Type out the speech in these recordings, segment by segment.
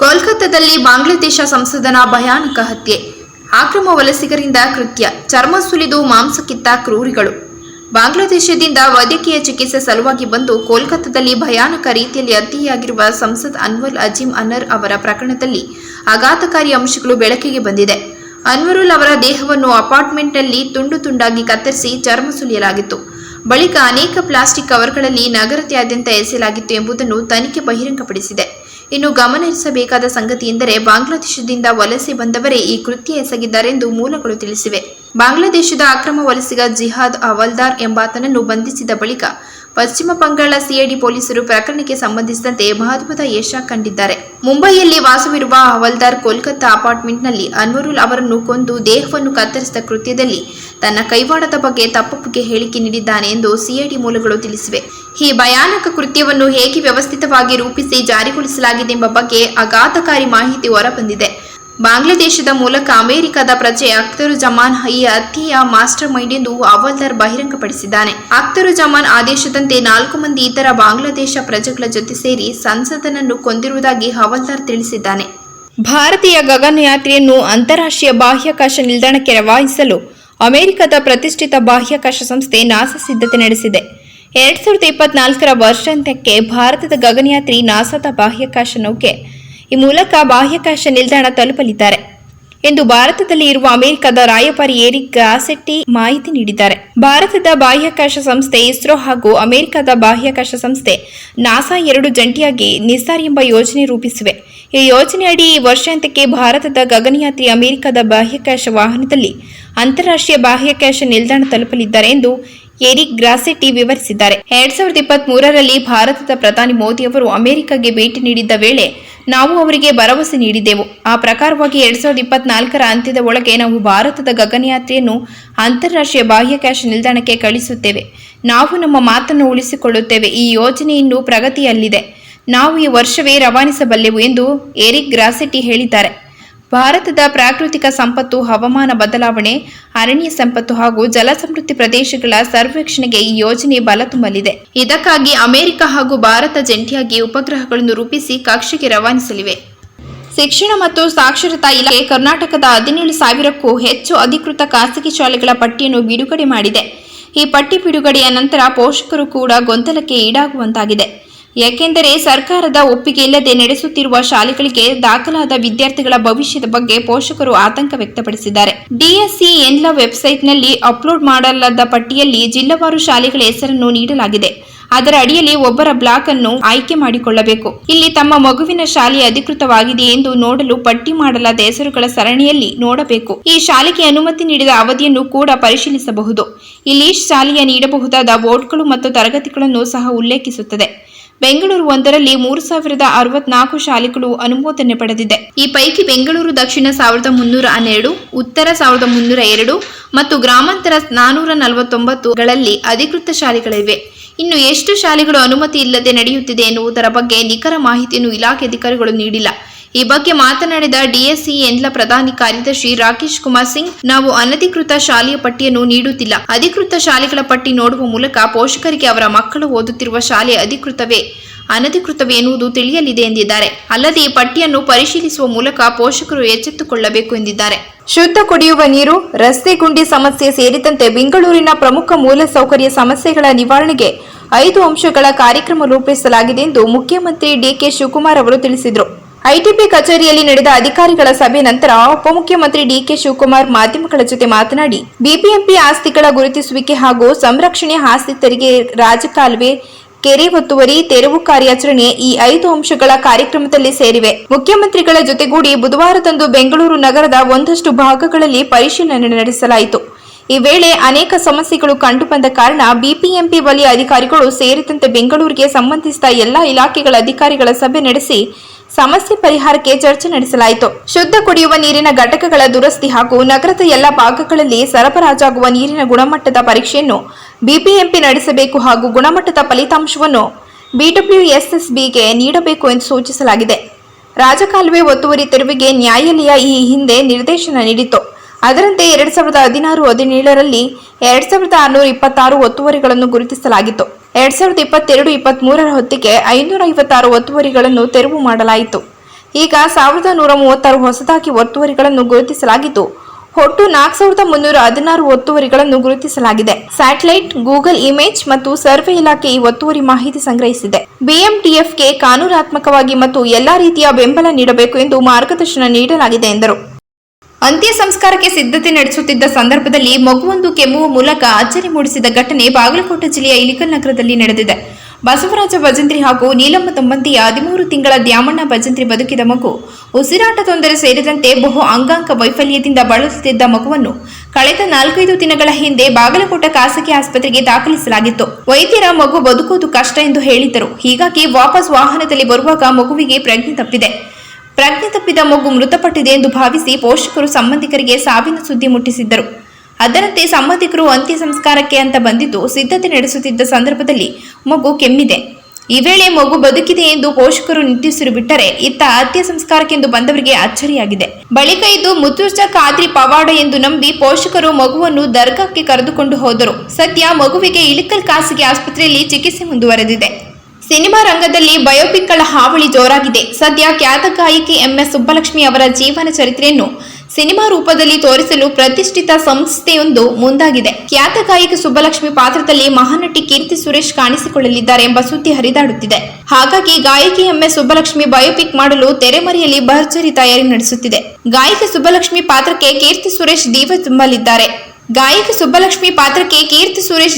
ಕೋಲ್ಕತ್ತಾದಲ್ಲಿ ಬಾಂಗ್ಲಾದೇಶ ಸಂಸದನ ಭಯಾನಕ ಹತ್ಯೆ. ಅಕ್ರಮ ವಲಸಿಗರಿಂದ ಕೃತ್ಯ. ಚರ್ಮ ಸುಲಿದು ಮಾಂಸ ಕಿತ್ತ ಕ್ರೂರಿಗಳು. ಬಾಂಗ್ಲಾದೇಶದಿಂದ ವೈದ್ಯಕೀಯ ಚಿಕಿತ್ಸೆ ಸಲುವಾಗಿ ಬಂದು ಕೋಲ್ಕತ್ತಾದಲ್ಲಿ ಭಯಾನಕ ರೀತಿಯಲ್ಲಿ ಹತ್ಯೆಯಾಗಿರುವ ಸಂಸದ್ ಅನ್ವರ್ ಅಜೀಂ ಅನರ್ ಅವರ ಪ್ರಕರಣದಲ್ಲಿ ಆಘಾತಕಾರಿ ಅಂಶಗಳು ಬೆಳಕಿಗೆ ಬಂದಿದೆ. ಅನ್ವರುಲ್ ಅವರ ದೇಹವನ್ನು ಅಪಾರ್ಟ್ಮೆಂಟ್ನಲ್ಲಿ ತುಂಡು ತುಂಡಾಗಿ ಕತ್ತರಿಸಿ ಚರ್ಮ ಸುಲಿಯಲಾಗಿತ್ತು. ಬಳಿಕ ಅನೇಕ ಪ್ಲಾಸ್ಟಿಕ್ ಕವರ್ಗಳಲ್ಲಿ ನಗರದಾದ್ಯಂತ ಎಸೆಯಲಾಗಿತ್ತು ಎಂಬುದನ್ನು ತನಿಖೆ ಬಹಿರಂಗಪಡಿಸಿದೆ. ಇನ್ನು ಗಮನಿಸಬೇಕಾದ ಸಂಗತಿ ಎಂದರೆ ಬಾಂಗ್ಲಾದೇಶದಿಂದ ವಲಸೆ ಬಂದವರೇ ಈ ಕೃತ್ಯ ಎಸಗಿದ್ದಾರೆಂದು ಮೂಲಗಳು ತಿಳಿಸಿವೆ. ಬಾಂಗ್ಲಾದೇಶದ ಅಕ್ರಮ ವಲಸಿಗ ಜಿಹಾದ್ ಹವಾಲ್ದಾರ್ ಎಂಬಾತನನ್ನು ಬಂಧಿಸಿದ ಬಳಿಕ ಪಶ್ಚಿಮ ಬಂಗಾಳ ಸಿಐಡಿ ಪೊಲೀಸರು ಪ್ರಕರಣಕ್ಕೆ ಸಂಬಂಧಿಸಿದಂತೆ ಮಹತ್ವದ ಯಶ ಕಂಡಿದ್ದಾರೆ. ಮುಂಬೈಯಲ್ಲಿ ವಾಸವಿರುವ ಹವಾಲ್ದಾರ್ ಕೋಲ್ಕತ್ತಾ ಅಪಾರ್ಟ್ಮೆಂಟ್ನಲ್ಲಿ ಅನ್ವರುಲ್ ಅವರನ್ನು ಕೊಂದು ದೇಹವನ್ನು ಕತ್ತರಿಸಿದ ಕೃತ್ಯದಲ್ಲಿ ತನ್ನ ಕೈವಾಡದ ಬಗ್ಗೆ ತಪ್ಪೊಪ್ಪಿಗೆ ಹೇಳಿಕೆ ನೀಡಿದ್ದಾನೆ ಎಂದು ಸಿಐಡಿ ಮೂಲಗಳು ತಿಳಿಸಿವೆ. ಈ ಭಯಾನಕ ಕೃತ್ಯವನ್ನು ಹೇಗೆ ವ್ಯವಸ್ಥಿತವಾಗಿ ರೂಪಿಸಿ ಜಾರಿಗೊಳಿಸಲಾಗಿದೆ ಎಂಬ ಬಗ್ಗೆ ಆಘಾತಕಾರಿ ಮಾಹಿತಿ ಹೊರಬಂದಿದೆ. ಬಾಂಗ್ಲಾದೇಶದ ಮೂಲಕ ಅಮೆರಿಕದ ಪ್ರಜೆ ಅಖ್ತರುಜ್ಜಮಾನ್ ಈ ಹತ್ಯೆಯ ಮಾಸ್ಟರ್ ಮೈಂಡ್ ಎಂದು ಹವಾಲ್ದಾರ್ ಬಹಿರಂಗಪಡಿಸಿದ್ದಾನೆ. ಅಖ್ತರುಜ್ಜಮಾನ್ ಆದೇಶದಂತೆ 4 ಮಂದಿ ಇತರ ಬಾಂಗ್ಲಾದೇಶ ಪ್ರಜೆಗಳ ಜೊತೆ ಸೇರಿ ಸಂಸದನನ್ನು ಕೊಂದಿರುವುದಾಗಿ ಹವಾಲ್ದಾರ್ ತಿಳಿಸಿದ್ದಾನೆ. ಭಾರತೀಯ ಗಗನಯಾತ್ರಿಯನ್ನು ಅಂತಾರಾಷ್ಟ್ರೀಯ ಬಾಹ್ಯಾಕಾಶ ನಿಲ್ದಾಣಕ್ಕೆ ರವಾನಿಸಲು ಅಮೆರಿಕದ ಪ್ರತಿಷ್ಠಿತ ಬಾಹ್ಯಾಕಾಶ ಸಂಸ್ಥೆ ನಾಸಾ ಸಿದ್ಧತೆ ನಡೆಸಿದೆ. 2024ರ ವರ್ಷಾಂತ್ಯಕ್ಕೆ ಭಾರತದ ಗಗನಯಾತ್ರಿ ನಾಸಾದ ಬಾಹ್ಯಾಕಾಶ ನೌಕೆ ಈ ಮೂಲಕ ಬಾಹ್ಯಾಕಾಶ ನಿಲ್ದಾಣ ತಲುಪಲಿದ್ದಾರೆ ಎಂದು ಭಾರತದಲ್ಲಿ ಇರುವ ಅಮೆರಿಕದ ರಾಯಭಾರಿ ಎರಿಕ್ ಗ್ರಾಸೆಟ್ಟಿ ಮಾಹಿತಿ ನೀಡಿದ್ದಾರೆ. ಭಾರತದ ಬಾಹ್ಯಾಕಾಶ ಸಂಸ್ಥೆ ಇಸ್ರೋ ಹಾಗೂ ಅಮೆರಿಕದ ಬಾಹ್ಯಾಕಾಶ ಸಂಸ್ಥೆ ನಾಸಾ 2 ಜಂಟಿಯಾಗಿ ನಿಸಾರ್ ಎಂಬ ಯೋಜನೆ ರೂಪಿಸಿವೆ. ಈ ಯೋಜನೆಯಡಿ ಈ ವರ್ಷಾಂತ್ಯಕ್ಕೆ ಭಾರತದ ಗಗನಯಾತ್ರಿ ಅಮೆರಿಕದ ಬಾಹ್ಯಾಕಾಶ ವಾಹನದಲ್ಲಿ ಅಂತಾರಾಷ್ಟ್ರೀಯ ಬಾಹ್ಯಾಕಾಶ ನಿಲ್ದಾಣ ತಲುಪಲಿದ್ದಾರೆ ಎಂದು ಎರಿಕ್ ಗ್ರಾಸೆಟ್ಟಿ ವಿವರಿಸಿದ್ದಾರೆ. 2023ರಲ್ಲಿ ಭಾರತದ ಪ್ರಧಾನಿ ಮೋದಿ ಅವರು ಅಮೆರಿಕಗೆ ಭೇಟಿ ನೀಡಿದ್ದ ವೇಳೆ ನಾವು ಅವರಿಗೆ ಭರವಸೆ ನೀಡಿದ್ದೆವು. ಆ ಪ್ರಕಾರವಾಗಿ 2024ರ ಅಂತ್ಯದ ಒಳಗೆ ನಾವು ಭಾರತದ ಗಗನಯಾತ್ರಿಯನ್ನು ಅಂತಾರಾಷ್ಟ್ರೀಯ ಬಾಹ್ಯಾಕಾಶ ನಿಲ್ದಾಣಕ್ಕೆ ಕಳಿಸುತ್ತೇವೆ. ನಾವು ನಮ್ಮ ಮಾತನ್ನು ಉಳಿಸಿಕೊಳ್ಳುತ್ತೇವೆ. ಈ ಯೋಜನೆ ಇನ್ನೂ ಪ್ರಗತಿಯಲ್ಲಿದೆ. ನಾವು ಈ ವರ್ಷವೇ ರವಾನಿಸಬಲ್ಲೆವು ಎಂದು ಎರಿಕ್ ಗ್ರಾಸೆಟ್ಟಿ ಹೇಳಿದ್ದಾರೆ. ಭಾರತದ ಪ್ರಾಕೃತಿಕ ಸಂಪತ್ತು, ಹವಾಮಾನ ಬದಲಾವಣೆ, ಅರಣ್ಯ ಸಂಪತ್ತು ಹಾಗೂ ಜಲ ಸಮೃದ್ಧಿ ಪ್ರದೇಶಗಳ ಸರ್ವೇಕ್ಷಣೆಗೆ ಈ ಯೋಜನೆ ಬಲ ತುಂಬಲಿದೆ. ಇದಕ್ಕಾಗಿ ಅಮೆರಿಕ ಹಾಗೂ ಭಾರತ ಜಂಟಿಯಾಗಿ ಉಪಗ್ರಹಗಳನ್ನು ರೂಪಿಸಿ ಕಕ್ಷೆಗೆ ರವಾನಿಸಲಿವೆ. ಶಿಕ್ಷಣ ಮತ್ತು ಸಾಕ್ಷರತಾ ಇಲಾಖೆ ಕರ್ನಾಟಕದ 17,000ಕ್ಕೂ ಹೆಚ್ಚು ಅಧಿಕೃತ ಖಾಸಗಿ ಶಾಲೆಗಳ ಪಟ್ಟಿಯನ್ನು ಬಿಡುಗಡೆ ಮಾಡಿದೆ. ಈ ಪಟ್ಟಿ ಬಿಡುಗಡೆಯ ನಂತರ ಪೋಷಕರು ಕೂಡ ಗೊಂದಲಕ್ಕೆ ಈಡಾಗುವಂತಾಗಿದೆ. ಯಾಕೆಂದರೆ ಸರ್ಕಾರದ ಒಪ್ಪಿಗೆ ಇಲ್ಲದೆ ನಡೆಸುತ್ತಿರುವ ಶಾಲೆಗಳಿಗೆ ದಾಖಲಾದ ವಿದ್ಯಾರ್ಥಿಗಳ ಭವಿಷ್ಯದ ಬಗ್ಗೆ ಪೋಷಕರು ಆತಂಕ ವ್ಯಕ್ತಪಡಿಸಿದ್ದಾರೆ. ಡಿಎಸ್ಸಿ ಎನ್ಲ ವೆಬ್ಸೈಟ್ನಲ್ಲಿ ಅಪ್ಲೋಡ್ ಮಾಡಲಾದ ಪಟ್ಟಿಯಲ್ಲಿ ಜಿಲ್ಲಾವಾರು ಶಾಲೆಗಳ ಹೆಸರನ್ನು ನೀಡಲಾಗಿದೆ. ಅದರ ಅಡಿಯಲ್ಲಿ ಒಬ್ಬರ ಬ್ಲಾಕ್ ಅನ್ನು ಆಯ್ಕೆ ಮಾಡಿಕೊಳ್ಳಬೇಕು. ಇಲ್ಲಿ ತಮ್ಮ ಮಗುವಿನ ಶಾಲೆ ಅಧಿಕೃತವಾಗಿದೆಯೇ ಎಂದು ನೋಡಲು ಪಟ್ಟಿ ಮಾಡಲಾದ ಹೆಸರುಗಳ ಸರಣಿಯಲ್ಲಿ ನೋಡಬೇಕು. ಈ ಶಾಲೆಗೆ ಅನುಮತಿ ನೀಡಿದ ಅವಧಿಯನ್ನು ಕೂಡ ಪರಿಶೀಲಿಸಬಹುದು. ಇಲ್ಲಿ ಶಾಲೆಯ ನೀಡಬಹುದಾದ ಬೋರ್ಡ್ಗಳು ಮತ್ತು ತರಗತಿಗಳನ್ನು ಸಹ ಉಲ್ಲೇಖಿಸುತ್ತದೆ. ಬೆಂಗಳೂರು ಒಂದರಲ್ಲಿ 3064 ಶಾಲೆಗಳು ಅನುಮೋದನೆ ಪಡೆದಿದೆ. ಈ ಪೈಕಿ ಬೆಂಗಳೂರು ದಕ್ಷಿಣ 1312, ಉತ್ತರ 1302 ಮತ್ತು ಗ್ರಾಮಾಂತರ 449ಗಳಲ್ಲಿ ಅಧಿಕೃತ ಶಾಲೆಗಳಿವೆ. ಇನ್ನು ಎಷ್ಟು ಶಾಲೆಗಳು ಅನುಮತಿ ಇಲ್ಲದೆ ನಡೆಯುತ್ತಿದೆ ಎನ್ನುವುದರ ಬಗ್ಗೆ ನಿಖರ ಮಾಹಿತಿಯನ್ನು ಇಲಾಖೆ ಅಧಿಕಾರಿಗಳು ನೀಡಿಲ್ಲ. ಈ ಬಗ್ಗೆ ಮಾತನಾಡಿದ ಡಿಎಸ್ಸಿ ಎನ್ಲ ಪ್ರಧಾನಿ ಕಾರ್ಯದರ್ಶಿ ರಾಕೇಶ್ ಕುಮಾರ್ ಸಿಂಗ್, ನಾವು ಅನಧಿಕೃತ ಶಾಲೆಯ ಪಟ್ಟಿಯನ್ನು ನೀಡುತ್ತಿಲ್ಲ. ಅಧಿಕೃತ ಶಾಲೆಗಳ ಪಟ್ಟಿ ನೋಡುವ ಮೂಲಕ ಪೋಷಕರಿಗೆ ಅವರ ಮಕ್ಕಳು ಓದುತ್ತಿರುವ ಶಾಲೆ ಅಧಿಕೃತವೇ ಅನಧಿಕೃತವೇ ಎನ್ನುವುದು ತಿಳಿಯಲಿದೆ ಎಂದಿದ್ದಾರೆ. ಅಲ್ಲದೆ ಈ ಪಟ್ಟಿಯನ್ನು ಪರಿಶೀಲಿಸುವ ಮೂಲಕ ಪೋಷಕರು ಎಚ್ಚೆತ್ತುಕೊಳ್ಳಬೇಕು ಎಂದಿದ್ದಾರೆ. ಶುದ್ಧ ಕುಡಿಯುವ ನೀರು, ರಸ್ತೆ ಗುಂಡಿ ಸಮಸ್ಯೆ ಸೇರಿದಂತೆ ಬೆಂಗಳೂರಿನ ಪ್ರಮುಖ ಮೂಲಸೌಕರ್ಯ ಸಮಸ್ಯೆಗಳ ನಿವಾರಣೆಗೆ 5 ಅಂಶಗಳ ಕಾರ್ಯಕ್ರಮ ರೂಪಿಸಲಾಗಿದೆ ಎಂದು ಮುಖ್ಯಮಂತ್ರಿ ಡಿಕೆ ಶಿವಕುಮಾರ್ ಅವರು ತಿಳಿಸಿದರು. ಐಟಿಪಿ ಕಚೇರಿಯಲ್ಲಿ ನಡೆದ ಅಧಿಕಾರಿಗಳ ಸಭೆ ನಂತರ ಉಪಮುಖ್ಯಮಂತ್ರಿ ಡಿಕೆ ಶಿವಕುಮಾರ್ ಮಾಧ್ಯಮಗಳ ಜೊತೆ ಮಾತನಾಡಿ, ಬಿಬಿಎಂಪಿ ಆಸ್ತಿಗಳ ಗುರುತಿಸುವಿಕೆ ಹಾಗೂ ಸಂರಕ್ಷಣೆ, ಆಸ್ತಿ ತೆರಿಗೆ, ರಾಜಕಾಲುವೆ, ಕೆರೆ ಒತ್ತುವರಿ, ತೆರವು ಕಾರ್ಯಾಚರಣೆ ಈ 5 ಅಂಶಗಳ ಕಾರ್ಯಕ್ರಮದಲ್ಲಿ ಸೇರಿವೆ. ಮುಖ್ಯಮಂತ್ರಿಗಳ ಜೊತೆಗೂಡಿ ಬುಧವಾರದಂದು ಬೆಂಗಳೂರು ನಗರದ ಒಂದಷ್ಟು ಭಾಗಗಳಲ್ಲಿ ಪರಿಶೀಲನೆ ನಡೆಸಲಾಯಿತು. ಈ ವೇಳೆ ಅನೇಕ ಸಮಸ್ಯೆಗಳು ಕಂಡುಬಂದ ಕಾರಣ ಬಿಬಿಎಂಪಿ ವಲಯ ಅಧಿಕಾರಿಗಳು ಸೇರಿದಂತೆ ಬೆಂಗಳೂರಿಗೆ ಸಂಬಂಧಿಸಿದ ಎಲ್ಲಾ ಇಲಾಖೆಗಳ ಅಧಿಕಾರಿಗಳ ಸಭೆ ನಡೆಸಿ ಸಮಸ್ಯೆ ಪರಿಹಾರಕ್ಕೆ ಚರ್ಚೆ ನಡೆಸಲಾಯಿತು. ಶುದ್ಧ ಕುಡಿಯುವ ನೀರಿನ ಘಟಕಗಳ ದುರಸ್ತಿ ಹಾಗೂ ನಗರದ ಎಲ್ಲ ಭಾಗಗಳಲ್ಲಿ ಸರಬರಾಜಾಗುವ ನೀರಿನ ಗುಣಮಟ್ಟದ ಪರೀಕ್ಷೆಯನ್ನು ಬಿಬಿಎಂಪಿ ನಡೆಸಬೇಕು ಹಾಗೂ ಗುಣಮಟ್ಟದ ಫಲಿತಾಂಶವನ್ನು ಬಿಡಬ್ಲ್ಯೂಎಸ್ಎಸ್ಬಿಗೆ ನೀಡಬೇಕು ಎಂದು ಸೂಚಿಸಲಾಗಿದೆ. ರಾಜಕಾಲುವೆ ಒತ್ತುವರಿ ತೆರವಿಗೆ ನ್ಯಾಯಾಲಯ ಈ ಹಿಂದೆ ನಿರ್ದೇಶನ ನೀಡಿತ್ತು. ಅದರಂತೆ 2016-17ರಲ್ಲಿ 2626 ಒತ್ತುವರಿಗಳನ್ನು ಗುರುತಿಸಲಾಗಿತ್ತು. 2022-23ರ ಹೊತ್ತಿಗೆ 556 ಒತ್ತುವರಿಗಳನ್ನು ತೆರವು ಮಾಡಲಾಯಿತು. ಈಗ 1136 ಹೊಸದಾಗಿ ಒತ್ತುವರಿಗಳನ್ನು ಗುರುತಿಸಲಾಗಿದ್ದು ಒಟ್ಟು 4316 ಒತ್ತುವರಿಗಳನ್ನು ಗುರುತಿಸಲಾಗಿದೆ. ಸ್ಯಾಟಲೈಟ್, ಗೂಗಲ್ ಇಮೇಜ್ ಮತ್ತು ಸರ್ವೆ ಇಲಾಖೆ ಈ ಒತ್ತುವರಿ ಮಾಹಿತಿ ಸಂಗ್ರಹಿಸಿದೆ. ಬಿಎಂಟಿಎಫ್ಗೆ ಕಾನೂನಾತ್ಮಕವಾಗಿ ಮತ್ತು ಎಲ್ಲಾ ರೀತಿಯ ಬೆಂಬಲ ನೀಡಬೇಕು ಎಂದು ಮಾರ್ಗದರ್ಶನ ನೀಡಲಾಗಿದೆ ಎಂದರು. ಅಂತ್ಯ ಸಂಸ್ಕಾರಕ್ಕೆ ಸಿದ್ಧತೆ ನಡೆಸುತ್ತಿದ್ದ ಸಂದರ್ಭದಲ್ಲಿ ಮಗುವೊಂದು ಕೆಮ್ಮುವ ಮೂಲಕ ಅಚ್ಚರಿ ಮೂಡಿಸಿದ ಘಟನೆ ಬಾಗಲಕೋಟೆ ಜಿಲ್ಲೆಯ ಇಲಿಕಲ್ ನಗರದಲ್ಲಿ ನಡೆದಿದೆ. ಬಸವರಾಜ ಭಜಂತ್ರಿ ಹಾಗೂ ನೀಲಮ್ಮ ದಂಪತಿಯ 13 ತಿಂಗಳ ದ್ಯಾಮಣ್ಣ ಭಜಂತ್ರಿ ಬದುಕಿದ ಮಗು ಉಸಿರಾಟ ತೊಂದರೆ ಸೇರಿದಂತೆ ಬಹು ಅಂಗಾಂಗ ವೈಫಲ್ಯದಿಂದ ಬಳಲುತ್ತಿದ್ದ ಮಗುವನ್ನು ಕಳೆದ 4-5 ದಿನಗಳ ಹಿಂದೆ ಬಾಗಲಕೋಟೆ ಖಾಸಗಿ ಆಸ್ಪತ್ರೆಗೆ ದಾಖಲಿಸಲಾಗಿತ್ತು. ವೈದ್ಯರ ಮಗು ಬದುಕುವುದು ಕಷ್ಟ ಎಂದು ಹೇಳಿದ್ದರು. ಹೀಗಾಗಿ ವಾಪಸ್ ವಾಹನದಲ್ಲಿ ಬರುವಾಗ ಮಗುವಿಗೆ ಪ್ರಜ್ಞೆ ತಪ್ಪಿದ ಮಗು ಮೃತಪಟ್ಟಿದೆ ಎಂದು ಭಾವಿಸಿ ಪೋಷಕರು ಸಂಬಂಧಿಕರಿಗೆ ಸಾವಿನ ಸುದ್ದಿ ಮುಟ್ಟಿಸಿದ್ದರು. ಅದರಂತೆ ಸಂಬಂಧಿಕರು ಅಂತ್ಯ ಸಂಸ್ಕಾರಕ್ಕೆ ಅಂತ ಬಂದಿದ್ದು ಸಿದ್ಧತೆ ನಡೆಸುತ್ತಿದ್ದ ಸಂದರ್ಭದಲ್ಲಿ ಮಗು ಕೆಮ್ಮಿದೆ. ಈ ವೇಳೆ ಮಗು ಬದುಕಿದೆ ಎಂದು ಪೋಷಕರು ನಿಟ್ಟುಸಿರು ಬಿಟ್ಟರೆ, ಇತ್ತ ಅಂತ್ಯ ಸಂಸ್ಕಾರಕ್ಕೆಂದು ಬಂದವರಿಗೆ ಅಚ್ಚರಿಯಾಗಿದೆ. ಬಳಿಕ ಇದು ಮುತುರ್ಜಾ ಖಾದ್ರಿ ಪವಾಡ ಎಂದು ನಂಬಿ ಪೋಷಕರು ಮಗುವನ್ನು ದರ್ಗಾಕ್ಕೆ ಕರೆದುಕೊಂಡು ಹೋದರು. ಸದ್ಯ ಮಗುವಿಗೆ ಇಲಿಕಲ್ ಖಾಸಗಿ ಆಸ್ಪತ್ರೆಯಲ್ಲಿ ಚಿಕಿತ್ಸೆ ಮುಂದುವರೆದಿದೆ. ಸಿನಿಮಾ ರಂಗದಲ್ಲಿ ಬಯೋಪಿಕ್ಗಳ ಹಾವಳಿ ಜೋರಾಗಿದೆ. ಸದ್ಯ ಖ್ಯಾತ ಗಾಯಕಿ MS ಸುಬ್ಬಲಕ್ಷ್ಮಿ ಅವರ ಜೀವನ ಚರಿತ್ರೆಯನ್ನು ಸಿನಿಮಾ ರೂಪದಲ್ಲಿ ತೋರಿಸಲು ಪ್ರತಿಷ್ಠಿತ ಸಂಸ್ಥೆಯೊಂದು ಮುಂದಾಗಿದೆ. ಖ್ಯಾತ ಗಾಯಕಿ ಸುಬ್ಬಲಕ್ಷ್ಮಿ ಪಾತ್ರದಲ್ಲಿ ಮಹಾನಟಿ ಕೀರ್ತಿ ಸುರೇಶ್ ಕಾಣಿಸಿಕೊಳ್ಳಲಿದ್ದಾರೆ ಎಂಬ ಸುದ್ದಿ ಹರಿದಾಡುತ್ತಿದೆ. ಹಾಗಾಗಿ ಗಾಯಕಿ MS ಸುಬ್ಬಲಕ್ಷ್ಮಿ ಬಯೋಪಿಕ್ ಮಾಡಲು ತೆರೆಮರೆಯಲ್ಲಿ ಭರ್ಜರಿ ತಯಾರಿ ನಡೆಸುತ್ತಿದೆ. ಗಾಯಕಿ ಸುಬ್ಬಲಕ್ಷ್ಮಿ ಪಾತ್ರಕ್ಕೆ ಕೀರ್ತಿ ಸುರೇಶ್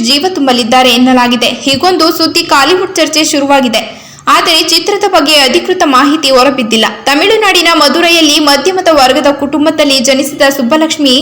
ಜೀವ ತುಂಬಲಿದ್ದಾರೆ ಎನ್ನಲಾಗಿದೆ. ಹೀಗೊಂದು ಸುದ್ದಿ ಕಾಲಿವುಡ್ ಚರ್ಚೆ ಶುರುವಾಗಿದೆ. ಆದರೆ ಚಿತ್ರದ ಬಗ್ಗೆ ಅಧಿಕೃತ ಮಾಹಿತಿ ಹೊರಬಿದ್ದಿಲ್ಲ. ತಮಿಳುನಾಡಿನ ಮಧುರೈಯಲ್ಲಿ ಮಧ್ಯಮದ ವರ್ಗದ ಕುಟುಂಬದಲ್ಲಿ ಜನಿಸಿದ ಸುಬ್ಬಲಕ್ಷ್ಮಿ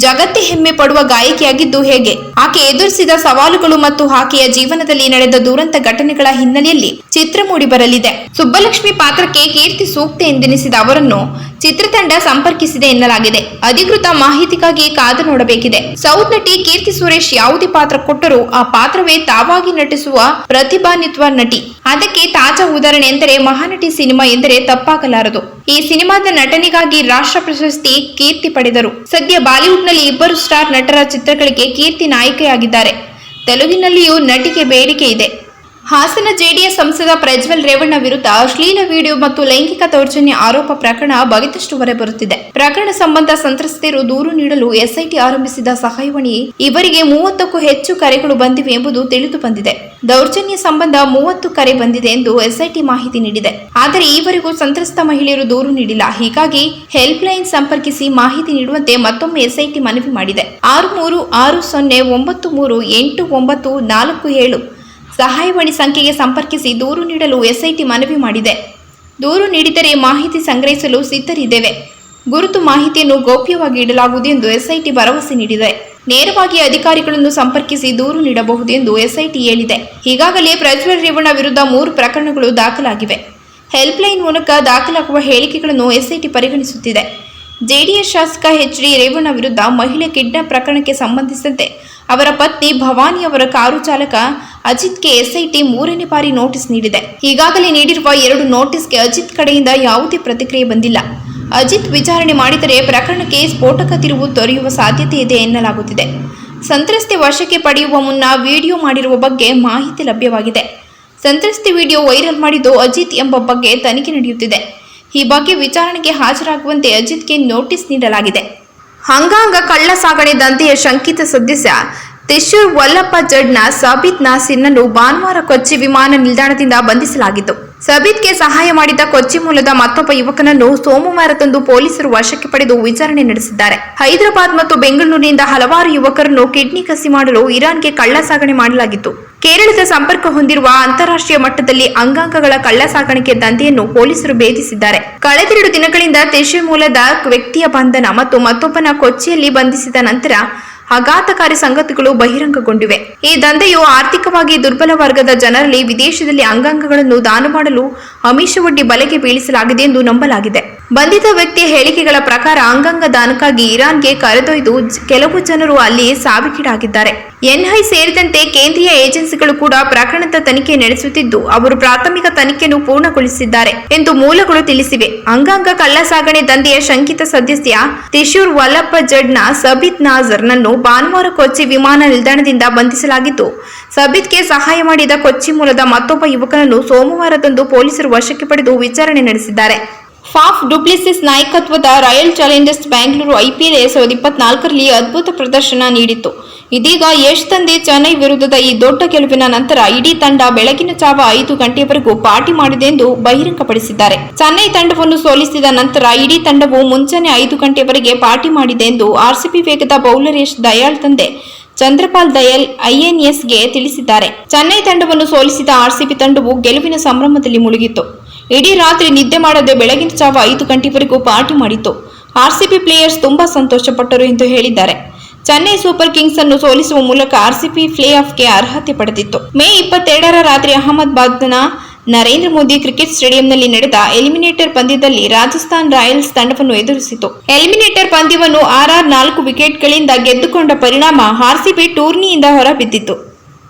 ಜಗತ್ತೇ ಹೆಮ್ಮೆ ಪಡುವ ಗಾಯಕಿಯಾಗಿದ್ದು ಹೇಗೆ, ಆಕೆ ಎದುರಿಸಿದ ಸವಾಲುಗಳು ಮತ್ತು ಆಕೆಯ ಜೀವನದಲ್ಲಿ ನಡೆದ ದುರಂತ ಘಟನೆಗಳ ಹಿನ್ನೆಲೆಯಲ್ಲಿ ಚಿತ್ರ ಮೂಡಿಬರಲಿದೆ. ಸುಬ್ಬಲಕ್ಷ್ಮಿ ಪಾತ್ರಕ್ಕೆ ಕೀರ್ತಿ ಸೂಕ್ತ ಎಂದೆನಿಸಿದ ಅವರನ್ನು ಚಿತ್ರತಂಡ ಸಂಪರ್ಕಿಸಿದೆ ಎನ್ನಲಾಗಿದೆ. ಅಧಿಕೃತ ಮಾಹಿತಿಗಾಗಿ ಕಾದು ನೋಡಬೇಕಿದೆ. ಸೌತ್ ನಟಿ ಕೀರ್ತಿ ಸುರೇಶ್ ಯಾವುದೇ ಪಾತ್ರ ಕೊಟ್ಟರೂ ಆ ಪಾತ್ರವೇ ತಾವಾಗಿ ನಟಿಸುವ ಪ್ರತಿಭಾನ್ವಿತ ನಟಿ. ಅದಕ್ಕೆ ತಾಜಾ ಉದಾಹರಣೆ ಎಂದರೆ ಮಹಾನಟಿ ಸಿನಿಮಾ ಎಂದರೆ ತಪ್ಪಾಗಲಾರದು. ಈ ಸಿನಿಮಾದ ನಟನೆಗಾಗಿ ರಾಷ್ಟ್ರ ಪ್ರಶಸ್ತಿ ಕೀರ್ತಿ ಪಡೆದರು. ಸದ್ಯ ಬಾಲಿವುಡ್ನಲ್ಲಿ 2 ಸ್ಟಾರ್ ನಟರ ಚಿತ್ರಗಳಿಗೆ ಕೀರ್ತಿ ನಾಯಕಿಯಾಗಿದ್ದಾರೆ. ತೆಲುಗಿನಲ್ಲಿಯೂ ನಟಿಗೆ ಬೇಡಿಕೆ ಇದೆ. ಹಾಸನ ಜೆಡಿಎಸ್ ಸಂಸದ ಪ್ರಜ್ವಲ್ ರೇವಣ್ಣ ವಿರುದ್ಧ ಅಶ್ಲೀಲ ವಿಡಿಯೋ ಮತ್ತು ಲೈಂಗಿಕ ದೌರ್ಜನ್ಯ ಆರೋಪ ಪ್ರಕರಣ ಬಗೆದಷ್ಟು ಹೊರಬರುತ್ತಿದೆ. ಪ್ರಕರಣ ಸಂಬಂಧ ಸಂತ್ರಸ್ತೆಯರು ದೂರು ನೀಡಲು ಎಸ್ಐಟಿ ಆರಂಭಿಸಿದ ಸಹಾಯವಾಣಿ ಇವರಿಗೆ 30ಕ್ಕೂ ಹೆಚ್ಚು ಕರೆಗಳು ಬಂದಿವೆ ಎಂಬುದು ತಿಳಿದು ಬಂದಿದೆ. ದೌರ್ಜನ್ಯ ಸಂಬಂಧ 30 ಕರೆ ಬಂದಿದೆ ಎಂದು ಎಸ್ಐಟಿ ಮಾಹಿತಿ ನೀಡಿದೆ. ಆದರೆ ಈವರೆಗೂ ಸಂತ್ರಸ್ತ ಮಹಿಳೆಯರು ದೂರು ನೀಡಿಲ್ಲ. ಹೀಗಾಗಿ ಹೆಲ್ಪ್ ಲೈನ್ ಸಂಪರ್ಕಿಸಿ ಮಾಹಿತಿ ನೀಡುವಂತೆ ಮತ್ತೊಮ್ಮೆ ಎಸ್ಐಟಿ ಮನವಿ ಮಾಡಿದೆ. 6360938947 ಸಹಾಯವಾಣಿ ಸಂಖ್ಯೆಗೆ ಸಂಪರ್ಕಿಸಿ ದೂರು ನೀಡಲು ಎಸ್ಐಟಿ ಮನವಿ ಮಾಡಿದೆ. ದೂರು ನೀಡಿದರೆ ಮಾಹಿತಿ ಸಂಗ್ರಹಿಸಲು ಸಿದ್ಧರಿದ್ದೇವೆ. ಗುರುತು ಮಾಹಿತಿಯನ್ನು ಗೌಪ್ಯವಾಗಿ ಇಡಲಾಗುವುದು ಎಂದು ಎಸ್ಐಟಿ ಭರವಸೆ ನೀಡಿದೆ. ನೇರವಾಗಿ ಅಧಿಕಾರಿಗಳನ್ನು ಸಂಪರ್ಕಿಸಿ ದೂರು ನೀಡಬಹುದು ಎಂದು ಎಸ್ಐಟಿ ಹೇಳಿದೆ. ಈಗಾಗಲೇ ಪ್ರಜ್ವಲ್ ರೇವಣ್ಣ ವಿರುದ್ಧ 3 ಪ್ರಕರಣಗಳು ದಾಖಲಾಗಿವೆ. ಹೆಲ್ಪ್ಲೈನ್ ಮೂಲಕ ದಾಖಲಾಗುವ ಹೇಳಿಕೆಗಳನ್ನು ಎಸ್ಐಟಿ ಪರಿಗಣಿಸುತ್ತಿದೆ. ಜೆಡಿಎಸ್ ಶಾಸಕ HD ರೇವಣ್ಣ ವಿರುದ್ಧ ಮಹಿಳೆ ಕಿಡ್ನಾಪ್ ಪ್ರಕರಣಕ್ಕೆ ಸಂಬಂಧಿಸಿದಂತೆ ಅವರ ಪತ್ನಿ ಭವಾನಿ ಅವರ ಕಾರು ಚಾಲಕ ಅಜಿತ್ಗೆ ಎಸ್ಐಟಿ 3ನೇ ಬಾರಿ ನೋಟಿಸ್ ನೀಡಿದೆ. ಈಗಾಗಲೇ ನೀಡಿರುವ 2 ನೋಟಿಸ್ಗೆ ಅಜಿತ್ ಕಡೆಯಿಂದ ಯಾವುದೇ ಪ್ರತಿಕ್ರಿಯೆ ಬಂದಿಲ್ಲ. ಅಜಿತ್ ವಿಚಾರಣೆ ಮಾಡಿದರೆ ಪ್ರಕರಣಕ್ಕೆ ಸ್ಫೋಟಕ ತಿರುವು ದೊರೆಯುವ ಸಾಧ್ಯತೆ ಇದೆ ಎನ್ನಲಾಗುತ್ತಿದೆ. ಸಂತ್ರಸ್ತೆ ವಶಕ್ಕೆ ಪಡೆಯುವ ಮುನ್ನ ವಿಡಿಯೋ ಮಾಡಿರುವ ಬಗ್ಗೆ ಮಾಹಿತಿ ಲಭ್ಯವಾಗಿದೆ. ಸಂತ್ರಸ್ತೆ ವಿಡಿಯೋ ವೈರಲ್ ಮಾಡಿದ್ದು ಅಜಿತ್ ಎಂಬ ಬಗ್ಗೆ ತನಿಖೆ ನಡೆಯುತ್ತಿದೆ. ಈ ಬಗ್ಗೆ ವಿಚಾರಣೆಗೆ ಹಾಜರಾಗುವಂತೆ ಅಜಿತ್ಗೆ ನೋಟಿಸ್ ನೀಡಲಾಗಿದೆ. ಅಂಗಾಂಗ ಕಳ್ಳ ಸಾಗಣೆ ದಂಧೆಯ ಶಂಕಿತ ಸದಸ್ಯ ತಿಶೂರ್ ವಲ್ಲಪ್ಪ ಜಡ್ನ ಸಬೀತ್ ನಾಸಿರ್ನನ್ನು ಭಾನುವಾರ ಕೊಚ್ಚಿ ವಿಮಾನ ನಿಲ್ದಾಣದಿಂದ ಬಂಧಿಸಲಾಗಿತ್ತು. ಸಬೀತ್ಗೆ ಸಹಾಯ ಮಾಡಿದ ಕೊಚ್ಚಿ ಮೂಲದ ಮತ್ತೊಬ್ಬ ಯುವಕನನ್ನು ಸೋಮವಾರದಂದು ಪೊಲೀಸರು ವಶಕ್ಕೆ ಪಡೆದು ವಿಚಾರಣೆ ನಡೆಸಿದ್ದಾರೆ. ಹೈದರಾಬಾದ್ ಮತ್ತು ಬೆಂಗಳೂರಿನಿಂದ ಹಲವಾರು ಯುವಕರನ್ನು ಕಿಡ್ನಿ ಕಸಿ ಮಾಡಲು ಇರಾನ್ಗೆ ಕಳ್ಳ ಸಾಗಣೆ ಮಾಡಲಾಗಿತ್ತು. ಕೇರಳದ ಸಂಪರ್ಕ ಹೊಂದಿರುವ ಅಂತಾರಾಷ್ಟ್ರೀಯ ಮಟ್ಟದಲ್ಲಿ ಅಂಗಾಂಗಗಳ ಕಳ್ಳ ಸಾಗಾಣಿಕೆ ದಂಧೆಯನ್ನು ಪೊಲೀಸರು ಭೇದಿಸಿದ್ದಾರೆ. ಕಳೆದ 2 ದಿನಗಳಿಂದ ತಿಶೂರ್ ಮೂಲದ ವ್ಯಕ್ತಿಯ ಬಂಧನ ಮತ್ತು ಮತ್ತೊಬ್ಬನ ಕೊಚ್ಚಿಯಲ್ಲಿ ಬಂಧಿಸಿದ ನಂತರ ಆಘಾತಕಾರಿ ಸಂಗತಿಗಳು ಬಹಿರಂಗಗೊಂಡಿವೆ. ಈ ದಂಧೆಯು ಆರ್ಥಿಕವಾಗಿ ದುರ್ಬಲ ವರ್ಗದ ಜನರಲ್ಲಿ ವಿದೇಶದಲ್ಲಿ ಅಂಗಾಂಗಗಳನ್ನು ದಾನ ಮಾಡಲು ಆಮಿಷವೊಡ್ಡಿ ಬಲೆಗೆ ಬೀಳಿಸಲಾಗಿದೆ ಎಂದು ನಂಬಲಾಗಿದೆ. ಬಂಧಿತ ವ್ಯಕ್ತಿಯ ಹೇಳಿಕೆಗಳ ಪ್ರಕಾರ ಅಂಗಾಂಗ ದಾನಕ್ಕಾಗಿ ಇರಾನ್ಗೆ ಕರೆದೊಯ್ದು ಕೆಲವು ಜನರು ಅಲ್ಲಿ ಸಾವಿಗೀಡಾಗಿದ್ದಾರೆ. ಎನ್ಐ ಸೇರಿದಂತೆ ಕೇಂದ್ರೀಯ ಏಜೆನ್ಸಿಗಳು ಕೂಡ ಪ್ರಕರಣದ ತನಿಖೆ ನಡೆಸುತ್ತಿದ್ದು ಅವರು ಪ್ರಾಥಮಿಕ ತನಿಖೆಯನ್ನು ಪೂರ್ಣಗೊಳಿಸಿದ್ದಾರೆ ಎಂದು ಮೂಲಗಳು ತಿಳಿಸಿವೆ. ಅಂಗಾಂಗ ಕಳ್ಳ ಸಾಗಣೆ ದಂಧೆಯ ಶಂಕಿತ ಸದಸ್ಯ ತಿಶೂರ್ ವಲ್ಲಪ್ಪ ಜಡ್ನ ಸಬೀತ್ ನಾಜರ್ನನ್ನು ಭಾನುವಾರ ಕೊಚ್ಚಿ ವಿಮಾನ ನಿಲ್ದಾಣದಿಂದ ಬಂಧಿಸಲಾಗಿದ್ದು, ಸಬೀತ್ಗೆ ಸಹಾಯ ಮಾಡಿದ ಕೊಚ್ಚಿ ಮೂಲದ ಮತ್ತೊಬ್ಬ ಯುವಕನನ್ನು ಸೋಮವಾರದಂದು ಪೊಲೀಸರು ವಶಕ್ಕೆ ಪಡೆದು ವಿಚಾರಣೆ ನಡೆಸಿದ್ದಾರೆ. ಫಾಫ್ ಡುಪ್ಲೆಸಿಸ್ ನಾಯಕತ್ವದ ರಾಯಲ್ ಚಾಲೆಂಜರ್ಸ್ ಬ್ಯಾಂಗ್ಳೂರು IPL 2024ರಲ್ಲಿ ಅದ್ಭುತ ಪ್ರದರ್ಶನ ನೀಡಿತ್ತು. ಇದೀಗ ಯಶ್ ತಂದೆ ಚೆನ್ನೈ ವಿರುದ್ಧದ ಈ ದೊಡ್ಡ ಗೆಲುವಿನ ನಂತರ ಇಡೀ ತಂಡ ಬೆಳಗಿನ ಜಾವ 5 ಗಂಟೆಯವರೆಗೂ ಪಾರ್ಟಿ ಮಾಡಿದೆ ಎಂದು ಬಹಿರಂಗಪಡಿಸಿದ್ದಾರೆ. ಚೆನ್ನೈ ತಂಡವನ್ನು ಸೋಲಿಸಿದ ನಂತರ ಇಡೀ ತಂಡವು ಮುಂಜಾನೆ 5 ಗಂಟೆಯವರೆಗೆ ಪಾರ್ಟಿ ಮಾಡಿದೆ ಎಂದು RCB ವೇಗದ ಬೌಲರ್ ಯಶ್ ದಯಾಳ್ ತಂದೆ ಚಂದ್ರಪಾಲ್ ದಯಾಳ್ INSಗೆ ತಿಳಿಸಿದ್ದಾರೆ. ಚೆನ್ನೈ ತಂಡವನ್ನು ಸೋಲಿಸಿದ RCB ತಂಡವು ಗೆಲುವಿನ ಸಂಭ್ರಮದಲ್ಲಿ ಮುಳುಗಿತ್ತು. ಇಡೀ ರಾತ್ರಿ ನಿದ್ದೆ ಮಾಡದೆ ಬೆಳಗಿನ ಜಾವ 5 ಗಂಟೆವರೆಗೂ ಪಾರ್ಟಿ ಮಾಡಿತ್ತು. RCB ಪ್ಲೇಯರ್ಸ್ ತುಂಬಾ ಸಂತೋಷಪಟ್ಟರು ಎಂದು ಹೇಳಿದ್ದಾರೆ. ಚೆನ್ನೈ ಸೂಪರ್ ಕಿಂಗ್ಸ್ ಅನ್ನು ಸೋಲಿಸುವ ಮೂಲಕ RCB ಪ್ಲೇ ಆಫ್ಗೆ ಅರ್ಹತೆ ಪಡೆದಿತ್ತು. ಮೇ 22ರ ರಾತ್ರಿ ಅಹಮದಾಬಾದ್ನ ನರೇಂದ್ರ ಮೋದಿ ಕ್ರಿಕೆಟ್ ಸ್ಟೇಡಿಯಂನಲ್ಲಿ ನಡೆದ ಎಲಿಮಿನೇಟರ್ ಪಂದ್ಯದಲ್ಲಿ ರಾಜಸ್ಥಾನ್ ರಾಯಲ್ಸ್ ತಂಡವನ್ನು ಎದುರಿಸಿತು. ಎಲಿಮಿನೇಟರ್ ಪಂದ್ಯವನ್ನು RR 4 ವಿಕೆಟ್ಗಳಿಂದ ಗೆದ್ದುಕೊಂಡ ಪರಿಣಾಮ RCB ಟೂರ್ನಿಯಿಂದ ಹೊರಬಿದ್ದಿತು.